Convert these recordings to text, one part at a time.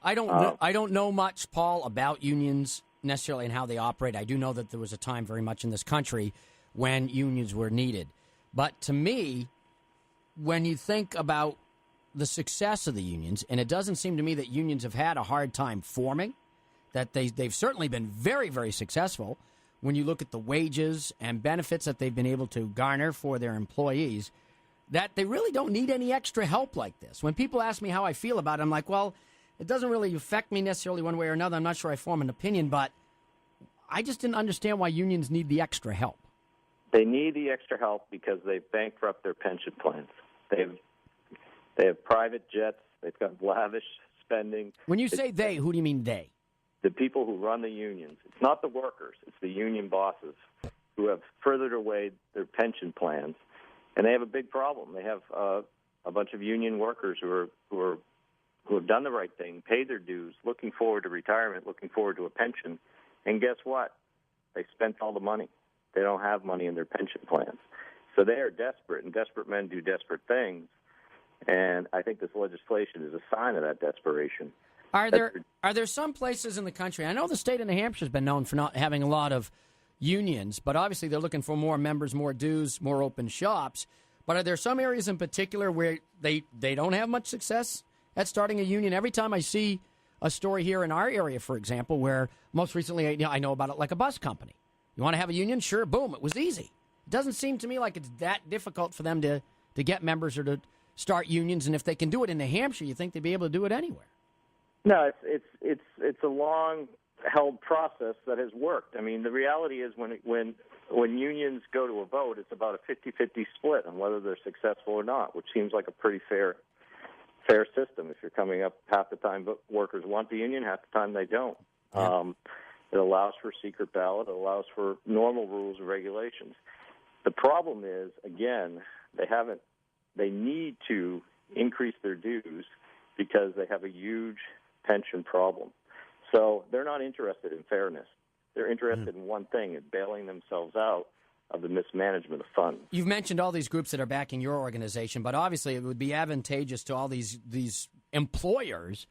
I don't know much, Paul, about unions necessarily and how they operate. I do know that there was a time very much in this country when unions were needed. But to me, when you think about the success of the unions, and it doesn't seem to me that unions have had a hard time forming, that they've certainly been very, very successful when you look at the wages and benefits that they've been able to garner for their employees, that they really don't need any extra help like this. When people ask me how I feel about it, I'm like, well, it doesn't really affect me necessarily one way or another. I'm not sure I form an opinion, but I just didn't understand why unions need the extra help. They need the extra help because they've bankrupted their pension plans. They have private jets. They've got lavish spending. When you say they, who do you mean they? The people who run the unions. It's not the workers. It's the union bosses who have furthered away their pension plans, and they have a big problem. They have a bunch of union workers who have done the right thing, paid their dues, looking forward to retirement, looking forward to a pension, and guess what? They spent all the money. They don't have money in their pension plans. So they are desperate, and desperate men do desperate things, and I think this legislation is a sign of that desperation. Are there some places in the country, I know the state of New Hampshire has been known for not having a lot of unions, but obviously they're looking for more members, more dues, more open shops, but are there some areas in particular where they don't have much success at starting a union? Every time I see a story here in our area, for example, where most recently I know about it, like a bus company. You want to have a union? Sure, boom, it was easy. It doesn't seem to me like it's that difficult for them to get members or to start unions, and if they can do it in New Hampshire, you think they'd be able to do it anywhere. No, it's a long-held process that has worked. I mean, the reality is when unions go to a vote, it's about a 50-50 split on whether they're successful or not, which seems like a pretty fair system. If you're coming up half the time workers want the union, half the time they don't. Yeah. It allows for secret ballot. It allows for normal rules and regulations. The problem is, again, they need to increase their dues because they have a huge pension problem. So they're not interested in fairness. They're interested in one thing, in bailing themselves out of the mismanagement of funds. You've mentioned all these groups that are backing your organization, but obviously it would be advantageous to all these employers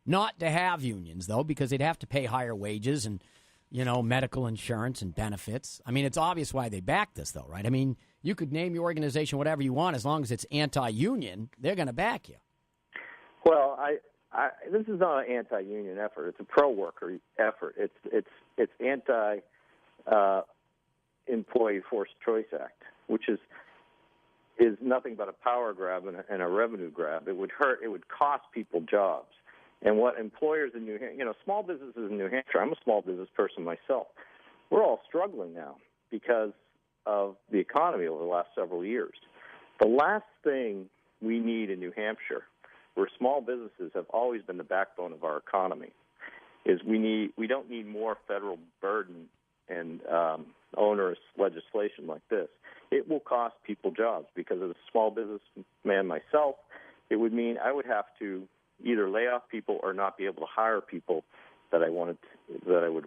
not to have unions, though, because they'd have to pay higher wages and, medical insurance and benefits. I mean, it's obvious why they back this, though, right? I mean, you could name your organization whatever you want. As long as it's anti-union, they're going to back you. Well, this is not an anti-union effort. It's a pro-worker effort. It's anti-employee forced choice act, which is nothing but a power grab and a revenue grab. It would hurt. It would cost people jobs. And what employers in New Hampshire, small businesses in New Hampshire, I'm a small business person myself, we're all struggling now because of the economy over the last several years. The last thing we need in New Hampshire, where small businesses have always been the backbone of our economy, is we don't need more federal burden and onerous legislation like this. It will cost people jobs because as a small businessman myself, it would mean I would have to either lay off people or not be able to hire people that I would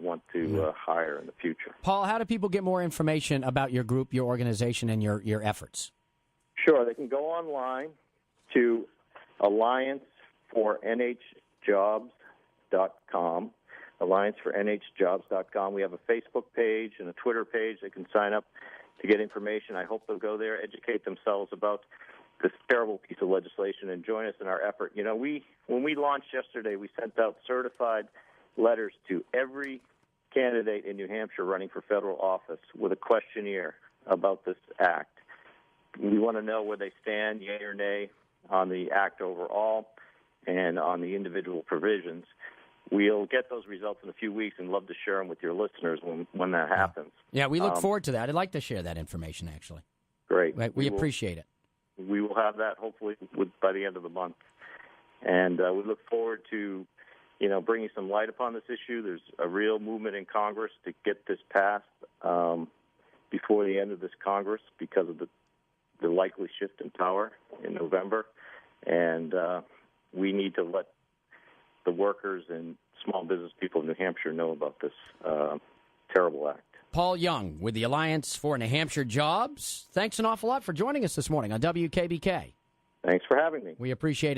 want to hire in the future. Paul, how do people get more information about your group, your organization, and your efforts? Sure, they can go online to alliancefornhjobs.com, alliancefornhjobs.com. We have a Facebook page and a Twitter page. They can sign up to get information. I hope they'll go there, educate themselves about this terrible piece of legislation, and join us in our effort. When we launched yesterday, we sent out certified letters to every candidate in New Hampshire running for federal office with a questionnaire about this act. We want to know where they stand, yay or nay, on the act overall and on the individual provisions. We'll get those results in a few weeks and love to share them with your listeners when that happens. Yeah, we look forward to that. I'd like to share that information, actually. Great. We appreciate it. We will have that hopefully by the end of the month. And we look forward to, bringing some light upon this issue. There's a real movement in Congress to get this passed before the end of this Congress because of the likely shift in power in November. And we need to let the workers and small business people in New Hampshire know about this terrible act. Paul Young with the Alliance for New Hampshire Jobs. Thanks an awful lot for joining us this morning on WKBK. Thanks for having me. We appreciate it.